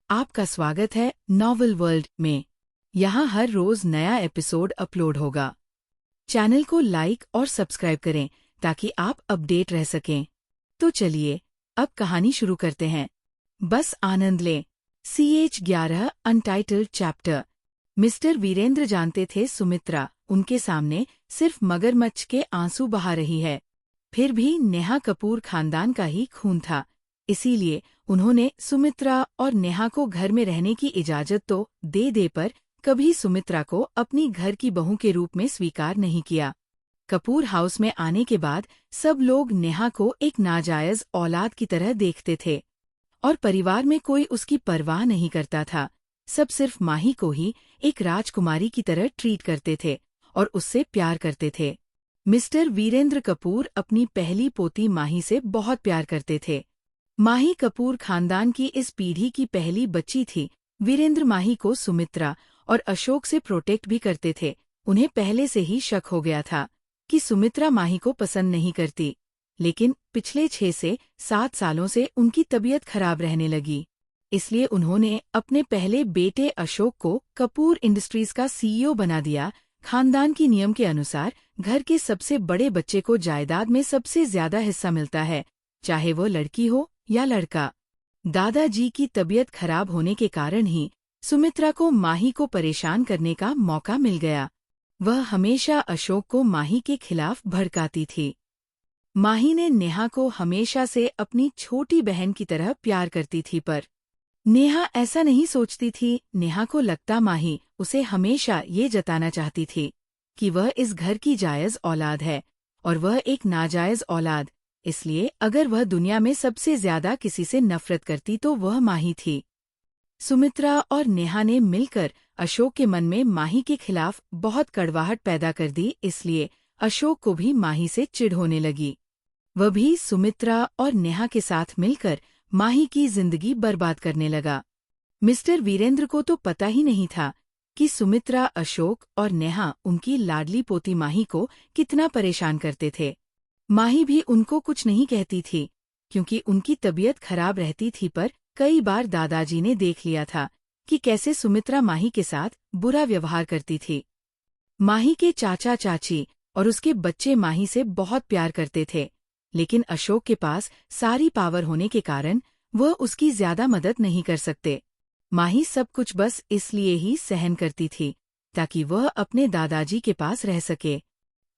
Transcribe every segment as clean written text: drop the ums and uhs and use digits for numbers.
आपका स्वागत है नॉवल वर्ल्ड में। यहाँ हर रोज नया एपिसोड अपलोड होगा। चैनल को लाइक और सब्सक्राइब करें ताकि आप अपडेट रह सकें। तो चलिए अब कहानी शुरू करते हैं। बस आनंद लें। CH11 untitled chapter. Mister Virendra जानते थे सुमित्रा उनके सामने सिर्फ मगरमच्छ के आंसू बहा रही है। फिर भी नेहा कपूर खानदान का ही खून था, इसीलिए उन्होंने सुमित्रा और नेहा को घर में रहने की इजाजत तो दे पर कभी सुमित्रा को अपनी घर की बहू के रूप में स्वीकार नहीं किया। कपूर हाउस में आने के बाद सब लोग नेहा को एक नाजायज औलाद की तरह देखते थे और परिवार में कोई उसकी परवाह नहीं करता था। सब सिर्फ माही को ही एक राजकुमारी की तरह ट्रीट करते थे और उससे प्यार करते थे। मिस्टर वीरेंद्र कपूर अपनी पहली पोती माही से बहुत प्यार करते थे। माही कपूर खानदान की इस पीढ़ी की पहली बच्ची थी। वीरेंद्र माही को सुमित्रा और अशोक से प्रोटेक्ट भी करते थे। उन्हें पहले से ही शक हो गया था कि सुमित्रा माही को पसंद नहीं करती, लेकिन पिछले 6 से 7 सालों से उनकी तबीयत खराब रहने लगी। इसलिए उन्होंने अपने पहले बेटे अशोक को कपूर इंडस्ट्रीज का CEO बना दिया। खानदान की नियम के अनुसार घर के सबसे बड़े बच्चे को जायदाद में सबसे ज्यादा हिस्सा मिलता है, चाहे वो लड़की हो या लड़का। दादाजी की तबीयत खराब होने के कारण ही सुमित्रा को माही को परेशान करने का मौका मिल गया। वह हमेशा अशोक को माही के खिलाफ भड़काती थी। माही ने नेहा को हमेशा से अपनी छोटी बहन की तरह प्यार करती थी, पर नेहा ऐसा नहीं सोचती थी। नेहा को लगता माही उसे हमेशा ये जताना चाहती थी कि वह इस घर की जायज औलाद है और वह एक नाजायज औलाद। इसलिए अगर वह दुनिया में सबसे ज्यादा किसी से नफरत करती तो वह माही थी। सुमित्रा और नेहा ने मिलकर अशोक के मन में माही के खिलाफ बहुत कड़वाहट पैदा कर दी, इसलिए अशोक को भी माही से चिढ़ होने लगी। वह भी सुमित्रा और नेहा के साथ मिलकर माही की जिंदगी बर्बाद करने लगा। मिस्टर वीरेंद्र को तो पता ही नहीं था कि सुमित्रा, अशोक और नेहा उनकी लाडली पोती माही को कितना परेशान करते थे। माही भी उनको कुछ नहीं कहती थी क्योंकि उनकी तबीयत खराब रहती थी, पर कई बार दादाजी ने देख लिया था कि कैसे सुमित्रा माही के साथ बुरा व्यवहार करती थी। माही के चाचा चाची और उसके बच्चे माही से बहुत प्यार करते थे, लेकिन अशोक के पास सारी पावर होने के कारण वह उसकी ज्यादा मदद नहीं कर सकते। माही सब कुछ बस इसलिए ही सहन करती थी ताकि वह अपने दादाजी के पास रह सके।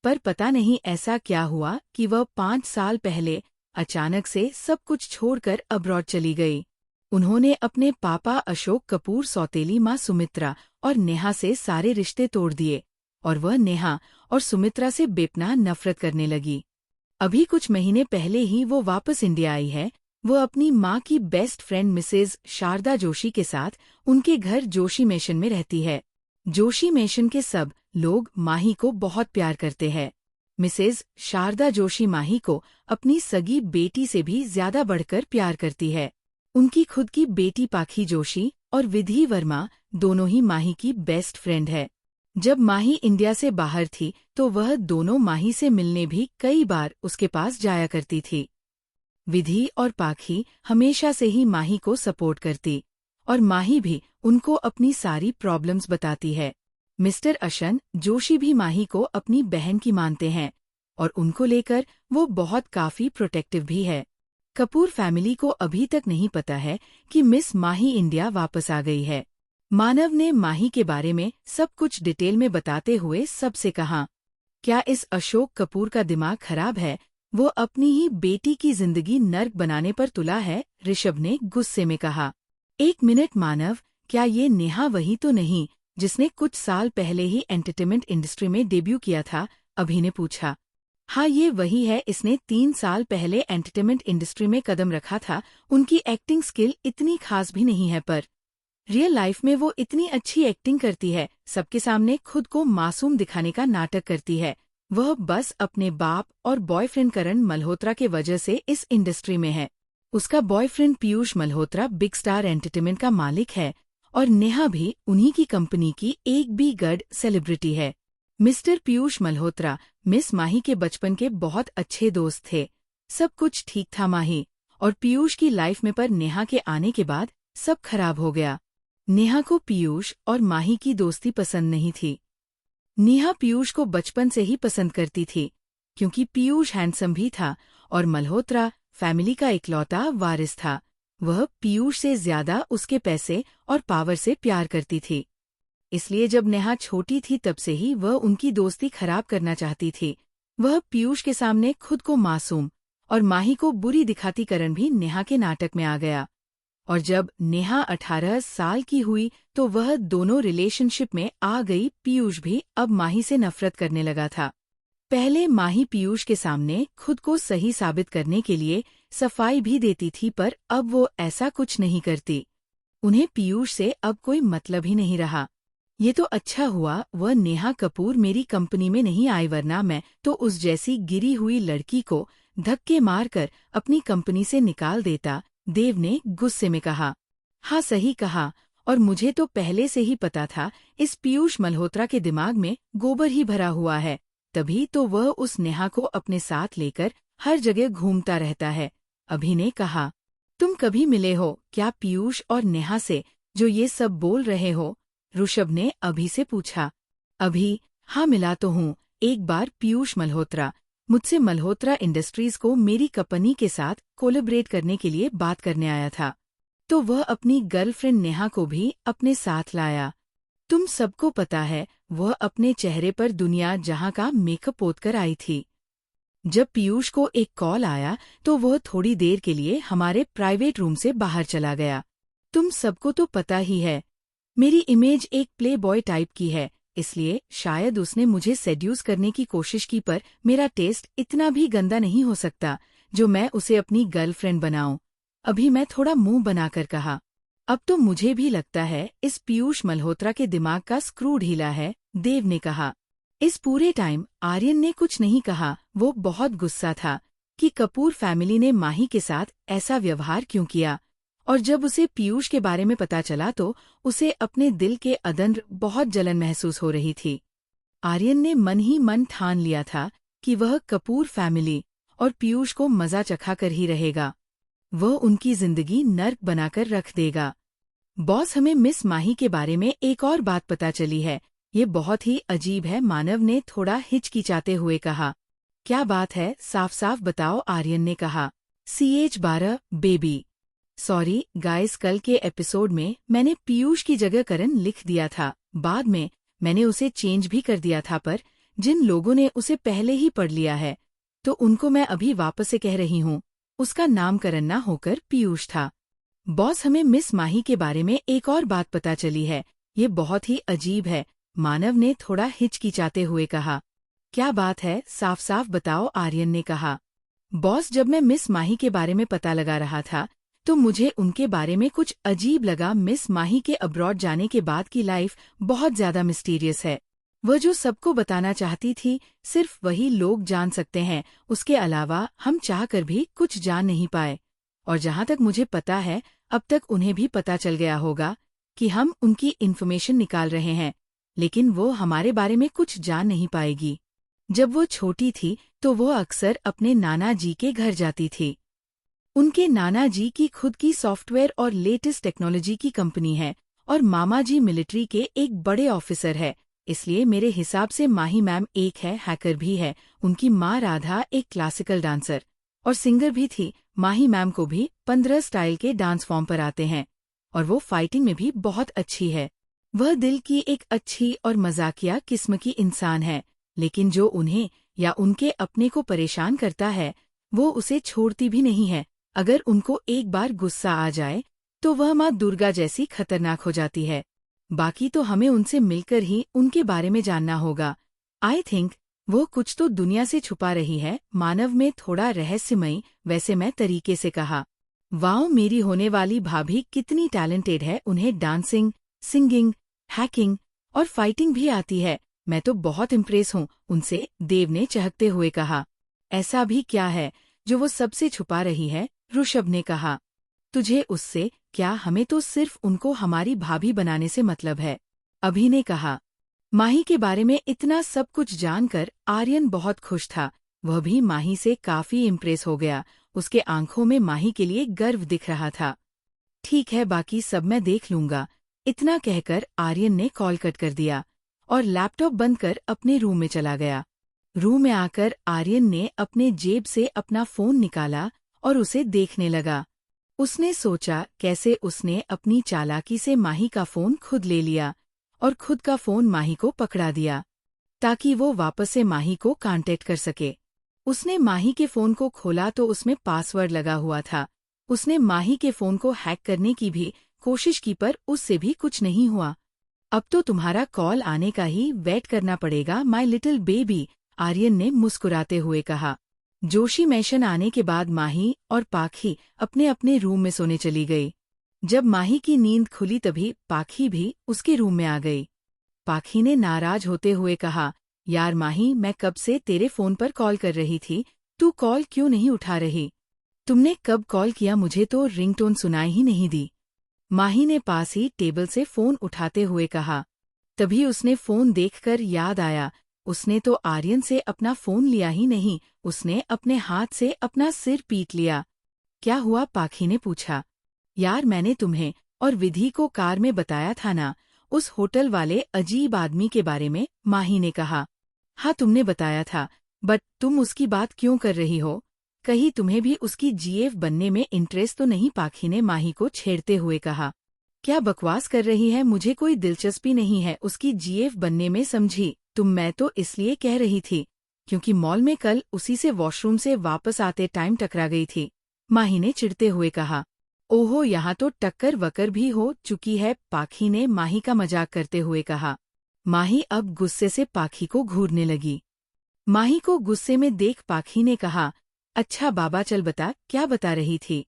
पर पता नहीं ऐसा क्या हुआ कि वह 5 साल पहले अचानक से सब कुछ छोड़कर अब्रॉड चली गई। उन्होंने अपने पापा अशोक कपूर, सौतेली माँ सुमित्रा और नेहा से सारे रिश्ते तोड़ दिए और वह नेहा और सुमित्रा से बेपनाह नफरत करने लगी। अभी कुछ महीने पहले ही वो वापस इंडिया आई है। वो अपनी माँ की best friend Mrs Sharda Joshi के साथ उनके घर जोशी मेशन में रहती है। जोशी मेशन के सब लोग माही को बहुत प्यार करते हैं। मिसेज शारदा जोशी माही को अपनी सगी बेटी से भी ज्यादा बढ़कर प्यार करती है। उनकी खुद की बेटी पाखी जोशी और विधि वर्मा दोनों ही माही की बेस्ट फ्रेंड है। जब माही इंडिया से बाहर थी तो वह दोनों माही से मिलने भी कई बार उसके पास जाया करती थी। विधि और पाखी हमेशा से ही माही को सपोर्ट करती और माही भी उनको अपनी सारी प्रॉब्लम्स बताती है। मिस्टर अशन जोशी भी माही को अपनी बहन की मानते हैं और उनको लेकर वो बहुत काफी प्रोटेक्टिव भी है। कपूर फैमिली को अभी तक नहीं पता है कि मिस माही इंडिया वापस आ गई है। मानव ने माही के बारे में सब कुछ डिटेल में बताते हुए सबसे कहा, क्या इस अशोक कपूर का दिमाग खराब है? वो अपनी ही बेटी की जिंदगी नर्क बनाने पर तुला है। ऋषभ ने गुस्से में कहा। 1 मिनट मानव, क्या ये नेहा वही तो नहीं जिसने कुछ साल पहले ही एंटरटेनमेंट इंडस्ट्री में डेब्यू किया था? अभि ने पूछा। हाँ, ये वही है। इसने 3 साल पहले एंटरटेनमेंट इंडस्ट्री में कदम रखा था। उनकी एक्टिंग स्किल इतनी खास भी नहीं है, पर रियल लाइफ में वो इतनी अच्छी एक्टिंग करती है। सबके सामने खुद को मासूम दिखाने का नाटक करती है। वह बस अपने बाप और बॉयफ्रेंड करण मल्होत्रा के वजह से इस इंडस्ट्री में है। उसका boyfriend Piyush Malhotra big star entertainment का मालिक है और नेहा भी उन्हीं की कंपनी की एक बी गड सेलिब्रिटी है। मिस्टर पीयूष मल्होत्रा मिस माही के बचपन के बहुत अच्छे दोस्त थे। सब कुछ ठीक था माही और पीयूष की लाइफ में, पर नेहा के आने के बाद सब खराब हो गया। नेहा को पीयूष और माही की दोस्ती पसंद नहीं थी। नेहा पीयूष को बचपन से ही पसंद करती थी, क्योंकि पीयूष हैंडसम भी था और मल्होत्रा फैमिली का इकलौता वारिस था। वह पीयूष से ज्यादा उसके पैसे और पावर से प्यार करती थी। इसलिए जब नेहा छोटी थी तब से ही वह उनकी दोस्ती खराब करना चाहती थी। वह पीयूष के सामने खुद को मासूम और माही को बुरी दिखाती करण भी नेहा के नाटक में आ गया। और जब नेहा 18 साल की हुई तो वह दोनों रिलेशनशिप में आ गई। पीयूष भी अब माही से नफरत करने लगा था। पहले माही पीयूष के सामने खुद को सही साबित करने के लिए सफाई भी देती थी, पर अब वो ऐसा कुछ नहीं करती। उन्हें पीयूष से अब कोई मतलब ही नहीं रहा। ये तो अच्छा हुआ वह नेहा कपूर मेरी कंपनी में नहीं आई, वरना मैं तो उस जैसी गिरी हुई लड़की को धक्के मारकर अपनी कंपनी से निकाल देता, देव ने गुस्से में कहा। हाँ, सही कहा, और मुझे तो पहले से ही पता था इस पीयूष मल्होत्रा के दिमाग में गोबर ही भरा हुआ है, तभी तो वह उस नेहा को अपने साथ लेकर हर जगह घूमता रहता है। अभि ने कहा। तुम कभी मिले हो क्या पीयूष और नेहा से जो ये सब बोल रहे हो? ऋषभ ने अभि से पूछा। अभि, हाँ मिला तो हूँ। एक बार पीयूष मल्होत्रा मुझसे मल्होत्रा इंडस्ट्रीज को मेरी कंपनी के साथ कोलैबोरेट करने के लिए बात करने आया था, तो वह अपनी गर्लफ्रेंड नेहा को भी अपने साथ लाया। तुम सबको पता है वह अपने चेहरे पर दुनिया जहां का मेकअप पोतकर आई थी। जब पीयूष को एक कॉल आया तो वह थोड़ी देर के लिए हमारे प्राइवेट रूम से बाहर चला गया। तुम सबको तो पता ही है मेरी इमेज एक प्ले बॉय टाइप की है, इसलिए शायद उसने मुझे सेड्यूस करने की कोशिश की, पर मेरा टेस्ट इतना भी गंदा नहीं हो सकता जो मैं उसे अपनी गर्लफ्रेंड बनाऊं। अभी मैं थोड़ा मुंह बनाकर कहा। अब तो मुझे भी लगता है इस पीयूष मल्होत्रा के दिमाग का स्क्रू ढीला है, देव ने कहा। इस पूरे टाइम आर्यन ने कुछ नहीं कहा। वो बहुत गुस्सा था कि कपूर फैमिली ने माही के साथ ऐसा व्यवहार क्यों किया, और जब उसे पीयूष के बारे में पता चला तो उसे अपने दिल के अंदर बहुत जलन महसूस हो रही थी। आर्यन ने मन ही मन ठान लिया था कि वह कपूर फैमिली और पीयूष को मजा चखाकर ही रहेगा। वह उनकी जिंदगी नर्क बनाकर रख देगा। बॉस, हमें मिस माही के बारे में एक और बात पता चली है। ये बहुत ही अजीब है, मानव ने थोड़ा हिचकिचाते हुए कहा। क्या बात है, साफ साफ बताओ, आर्यन ने कहा। CH12 baby. सॉरी गाइस, कल के एपिसोड में मैंने पीयूष की जगह करण लिख दिया था। बाद में मैंने उसे चेंज भी कर दिया था, पर जिन लोगों ने उसे पहले ही पढ़ लिया है तो उनको मैं अभी वापस से कह रही हूँ। उसका नाम करण ना होकर पीयूष था। बॉस, हमें मिस माही के बारे में एक और बात पता चली है। ये बहुत ही अजीब है, मानव ने थोड़ा हिचकिचाते हुए कहा। क्या बात है, साफ साफ बताओ, आर्यन ने कहा। बॉस, जब मैं मिस माही के बारे में पता लगा रहा था तो मुझे उनके बारे में कुछ अजीब लगा। मिस माही के अब्रॉड जाने के बाद की लाइफ बहुत ज्यादा मिस्टीरियस है। वह जो सबको बताना चाहती थी सिर्फ वही लोग जान सकते हैं, उसके अलावा हम चाहकर भी कुछ जान नहीं पाए। और जहां तक मुझे पता है अब तक उन्हें भी पता चल गया होगा कि हम उनकी इन्फॉर्मेशन निकाल रहे हैं, लेकिन वो हमारे बारे में कुछ जान नहीं पाएगी। जब वो छोटी थी तो वो अक्सर अपने नाना जी के घर जाती थी। उनके नाना जी की खुद की सॉफ्टवेयर और लेटेस्ट टेक्नोलॉजी की कंपनी है और मामा जी मिलिट्री के एक बड़े ऑफिसर है, इसलिए मेरे हिसाब से माही मैम एक है हैकर भी है। उनकी माँ राधा एक क्लासिकल डांसर और सिंगर भी थी। माही मैम को भी 15 स्टाइल के डांस फॉर्म पर आते हैं और वो फाइटिंग में भी बहुत अच्छी है। वह दिल की एक अच्छी और मजाकिया किस्म की इंसान है, लेकिन जो उन्हें या उनके अपने को परेशान करता है वो उसे छोड़ती भी नहीं है। अगर उनको एक बार गुस्सा आ जाए तो वह माँ दुर्गा जैसी खतरनाक हो जाती है। बाकी तो हमें उनसे मिलकर ही उनके बारे में जानना होगा। आई थिंक वो कुछ तो दुनिया से छुपा रही है, मानव में थोड़ा रहस्यमयी वैसे मैं तरीके से कहा। वाओ, मेरी होने वाली भाभी कितनी टैलेंटेड है, उन्हें डांसिंग, सिंगिंग, हैकिंग और फाइटिंग भी आती है। मैं तो बहुत इम्प्रेस हूँ उनसे, देव ने चहकते हुए कहा। ऐसा भी क्या है जो वो सबसे छुपा रही है, ऋषभ ने कहा। तुझे उससे क्या, हमें तो सिर्फ उनको हमारी भाभी बनाने से मतलब है, अभि ने कहा। माही के बारे में इतना सब कुछ जानकर आर्यन बहुत खुश था। वह भी माही से काफी इम्प्रेस हो गया। उसके आंखों में माही के लिए गर्व दिख रहा था। ठीक है, बाकी सब मैं देख लूंगा। इतना कहकर आर्यन ने कॉल कट कर दिया और लैपटॉप बंद कर अपने रूम में चला गया। रूम में आकर आर्यन ने अपने जेब से अपना फोन निकाला और उसे देखने लगा। उसने सोचा कैसे उसने अपनी चालाकी से माही का फोन खुद ले लिया और खुद का फोन माही को पकड़ा दिया ताकि वो वापस से माही को कांटेक्ट कर सके। उसने माही के फोन को खोला तो उसमें पासवर्ड लगा हुआ था। उसने माही के फोन को हैक करने की भी कोशिश की पर उससे भी कुछ नहीं हुआ। अब तो तुम्हारा कॉल आने का ही वेट करना पड़ेगा माय लिटिल बेबी, आर्यन ने मुस्कुराते हुए कहा। जोशी मैशन आने के बाद माही और पाखी अपने अपने रूम में सोने चली गई। जब माही की नींद खुली तभी पाखी भी उसके रूम में आ गई। पाखी ने नाराज होते हुए कहा, यार माही, मैं कब से तेरे फोन पर कॉल कर रही थी, तू कॉल क्यों नहीं उठा रही? तुमने कब कॉल किया, मुझे तो रिंगटोन सुनाई ही नहीं दी। माही ने पास ही टेबल से फोन उठाते हुए कहा। तभी उसने फोन देखकर याद आया, उसने तो आर्यन से अपना फोन लिया ही नहीं, उसने अपने हाथ से अपना सिर पीट लिया। क्या हुआ? पाखी ने पूछा। यार, मैंने तुम्हें और विधि को कार में बताया था ना, उस होटल वाले अजीब आदमी के बारे में, माही ने कहा। हाँ, तुमने बताया था, बट तुम उसकी बात क्यों कर रही हो? कहीं तुम्हें भी उसकी जीएफ बनने में इंटरेस्ट तो नहीं? पाखी ने माही को छेड़ते हुए कहा। क्या बकवास कर रही है? मुझे कोई दिलचस्पी नहीं है उसकी जीएफ बनने में, समझी तुम? मैं तो इसलिए कह रही थी क्योंकि मॉल में कल उसी से वॉशरूम से वापस आते टाइम टकरा गई थी, माही ने चिढ़ते हुए कहा। ओहो, यहाँ तो टक्कर वकर भी हो चुकी है, पाखी ने माही का मजाक करते हुए कहा। माही अब गुस्से से पाखी को घूरने लगी। माही को गुस्से में देख पाखी ने कहा, अच्छा बाबा, चल बता, क्या बता रही थी?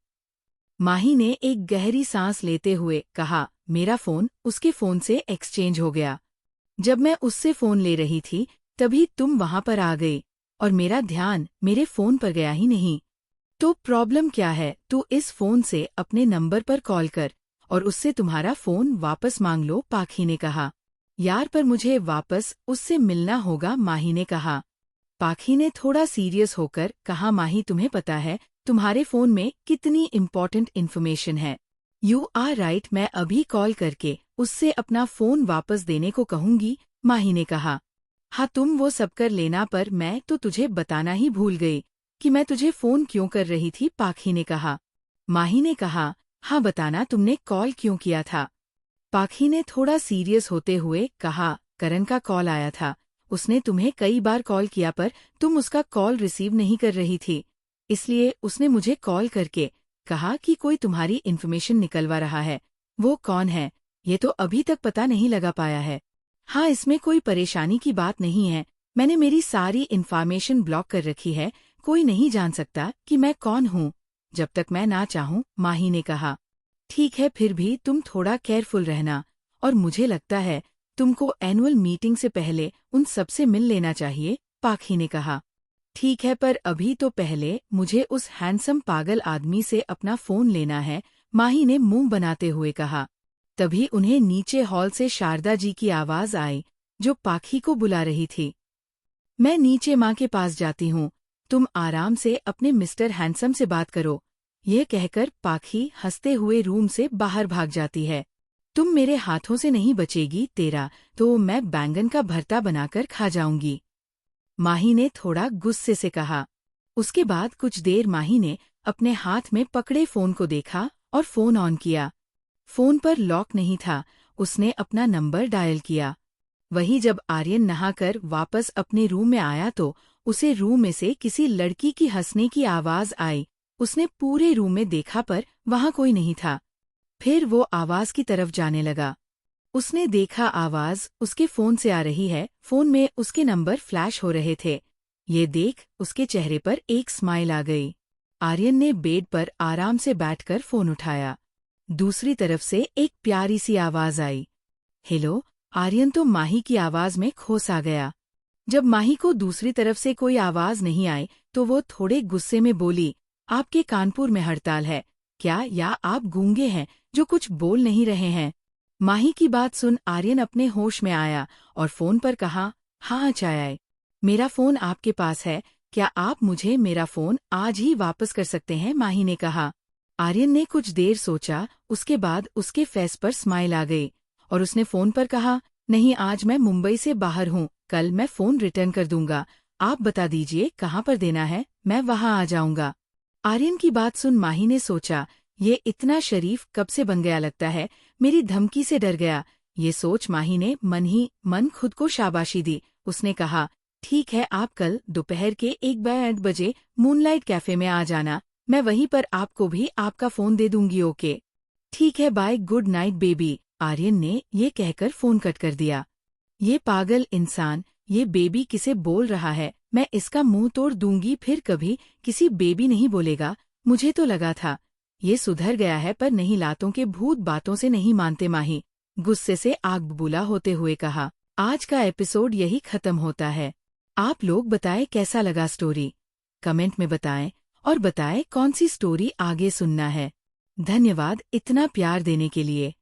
माही ने एक गहरी सांस लेते हुए कहा, मेरा फोन उसके फोन से एक्सचेंज हो गया। जब मैं उससे फोन ले रही थी तभी तुम वहां पर आ गई और मेरा ध्यान मेरे फोन पर गया ही नहीं। तो प्रॉब्लम क्या है? तू इस फोन से अपने नंबर पर कॉल कर और उससे तुम्हारा फोन वापस मांग लो, पाखी ने कहा। यार, पर मुझे वापस उससे मिलना होगा, माही ने कहा। पाखी ने थोड़ा सीरियस होकर कहा, माही, तुम्हें पता है तुम्हारे फोन में कितनी इम्पोर्टेंट इन्फॉर्मेशन है? यू आर राइट, मैं अभी कॉल करके उससे अपना फोन वापस देने को कहूंगी, माही ने कहा। हाँ, तुम वो सब कर लेना, पर मैं तो तुझे बताना ही भूल गई कि मैं तुझे फोन क्यों कर रही थी, पाखी ने कहा। माही ने कहा, हाँ बताना, तुमने कॉल क्यों किया था? पाखी ने थोड़ा सीरियस होते हुए कहा, करण का कॉल आया था। उसने तुम्हें कई बार कॉल किया पर तुम उसका कॉल रिसीव नहीं कर रही थी, इसलिए उसने मुझे कॉल करके कहा कि कोई तुम्हारी इन्फॉर्मेशन निकलवा रहा है। वो कौन है ये तो अभी तक पता नहीं लगा पाया है। हाँ, इसमें कोई परेशानी की बात नहीं है, मैंने मेरी सारी इन्फॉर्मेशन ब्लॉक कर रखी है, कोई नहीं जान सकता कि मैं कौन हूँ जब तक मैं ना चाहूँ, माही ने कहा। ठीक है, फिर भी तुम थोड़ा केयरफुल रहना, और मुझे लगता है तुमको एनुअल मीटिंग से पहले उन सबसे मिल लेना चाहिए, पाखी ने कहा। ठीक है, पर अभी तो पहले मुझे उस हैंडसम पागल आदमी से अपना फोन लेना है, माही ने मुंह बनाते हुए कहा। तभी उन्हें नीचे हॉल से शारदा जी की आवाज आई, जो पाखी को बुला रही थी। मैं नीचे माँ के पास जाती हूँ, तुम आराम से अपने मिस्टर हैंडसम से बात करो। यह कहकर पाखी हंसते हुए रूम से बाहर भाग जाती है। तुम मेरे हाथों से नहीं बचेगी, तेरा तो मैं बैंगन का भरता बनाकर खा जाऊंगी, माही ने थोड़ा गुस्से से कहा। उसके बाद कुछ देर माही ने अपने हाथ में पकड़े फोन को देखा और फोन ऑन किया। फोन पर लॉक नहीं था, उसने अपना नंबर डायल किया। वही जब आर्यन नहाकर वापस अपने रूम में आया तो उसे रूम में से किसी लड़की की हंसने की आवाज आई। उसने पूरे रूम में देखा पर वहां कोई नहीं था। फिर वो आवाज की तरफ जाने लगा। उसने देखा आवाज उसके फोन से आ रही है, फोन में उसके नंबर फ्लैश हो रहे थे। ये देख उसके चेहरे पर एक स्माइल आ गई। आर्यन ने बेड पर आराम से बैठकर फोन उठाया। दूसरी तरफ से एक प्यारी सी आवाज आई, हेलो। आर्यन तो माही की आवाज में खोस आ गया। जब माही को दूसरी तरफ से कोई आवाज नहीं आई तो वो थोड़े गुस्से में बोली, आपके कानपुर में हड़ताल है क्या, या आप गूंगे हैं जो कुछ बोल नहीं रहे हैं? माही की बात सुन आर्यन अपने होश में आया और फोन पर कहा, हाँ चाय, मेरा फोन आपके पास है, क्या आप मुझे मेरा फोन आज ही वापस कर सकते हैं? माही ने कहा। आर्यन ने कुछ देर सोचा, उसके बाद उसके फेस पर स्माइल आ गई और उसने फोन पर कहा, नहीं आज मैं मुंबई से बाहर हूँ, कल मैं फोन रिटर्न कर दूंगा। आप बता दीजिए कहाँ पर देना है, मैं वहाँ आ जाऊंगा। आर्यन की बात सुन माही ने सोचा, ये इतना शरीफ कब से बन गया, लगता है मेरी धमकी से डर गया। ये सोच माही ने मन ही मन खुद को शाबाशी दी। उसने कहा, ठीक है आप कल दोपहर के 1 बजे मूनलाइट कैफे में आ जाना, मैं वहीं पर आपको भी आपका फोन दे दूंगी। ओके ठीक है bye, good night baby. Aryan ने ये कहकर फोन कट कर दिया। ये पागल इंसान, ये बेबी किसे बोल रहा है, मैं इसका मुंह तोड़ दूंगी, फिर कभी किसी बेबी नहीं बोलेगा। मुझे तो लगा था ये सुधर गया है, पर नहीं, लातों के भूत बातों से नहीं मानते। माही गुस्से से आग बबूला होते हुए कहा। आज का एपिसोड यही खत्म होता है। आप लोग बताएं कैसा लगा स्टोरी, कमेंट में बताएं और बताएं कौन सी स्टोरी आगे सुनना है। धन्यवाद इतना प्यार देने के लिए।